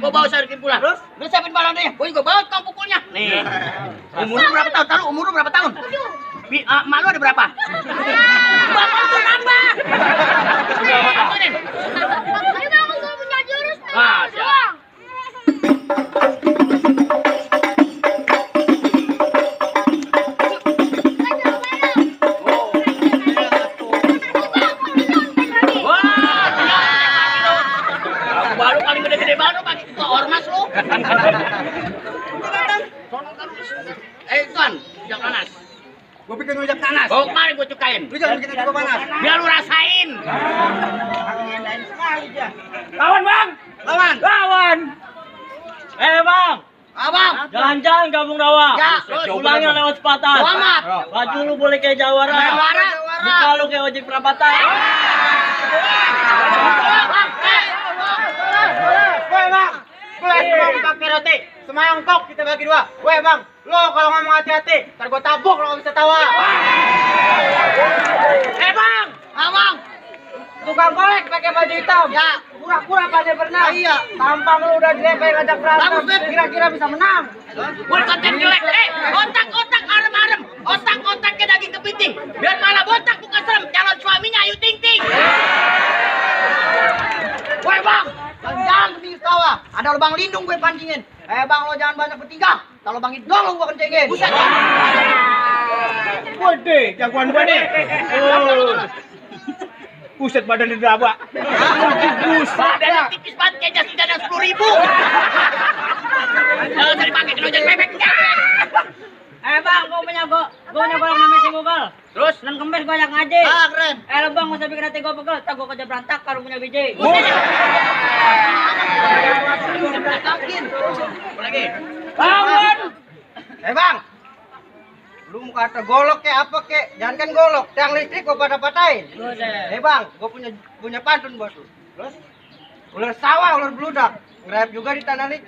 Gua bawa Sarikin pulang. Terus? Lu siapin balannya. Gua juga bawa tukang pukulnya. Nih. Umur lu berapa tahun? Taruh umur lu berapa tahun? Mak lu ada berapa? Bapak tuh nambah. Aminin. Ayo bang, gua punya jurus nih. Ah, siap. Baru paling gede-gede baru pakai ketua ormas lu. Tuan, ujak panas. Gua bikin ujak panas. Bawa kemari gua cukain. Lu jangan bikin gua panas. Biar lu rasain. Lawan bang, lawan. Bang, Abang. jalan-jalan gabung dawa. Ya, terus. Pulangnya lewat sepatan. Selamat. Baju lu boleh kayak jawara. Jawara. Muka lu kayak ojek perapatan. Woi bang, gue mau pakai roti. Semangkok kita bagi dua. Woi bang, lo kalau ngomong hati-hati, ntar gue tabuk lo nggak bisa tawa. Bang. Abang. Tukang golek pakai baju hitam. Ya. Pura-pura pada berenang. Iya. Tampang lu udah jelek kayak ngajak Bagus, berantem. Bet. Kira-kira bisa menang. Buat konten jelek. Otak-otak arem-arem. Otak-otaknya daging kepiting. Biar malah botak bukan serem. Calon suaminya Ayu Ting Ting. Woi bang. Jangan ke pinggir sawah. Ada lubang lindung gue pancingin. Bang lo jangan banyak bertingkah. Kalau bang itu lo gue kencengin. Buset. Waduh, jagoan gue nih. Buset badan udah abak. Badannya tipis banget kayak jas hujan yang 10.000. Jangan usah dipakai kena hujan bebek. Bang, gua punya golok namanya si Google. Terus? Senin Kemis gua ajak ngaji. Keren. Lo bang, masa bikin hati gua pegel. Tak gua kerja berantak kalau punya biji. Lagi. Bangun. Bang. Lu mau kata golok kayak apa kek? Jangan kan golok, tiang listrik gua pada patahin. Bang, gua punya pantun bos lu. Terus? Ular sawah, ular beludak. Ngerayap juga di tanah licin.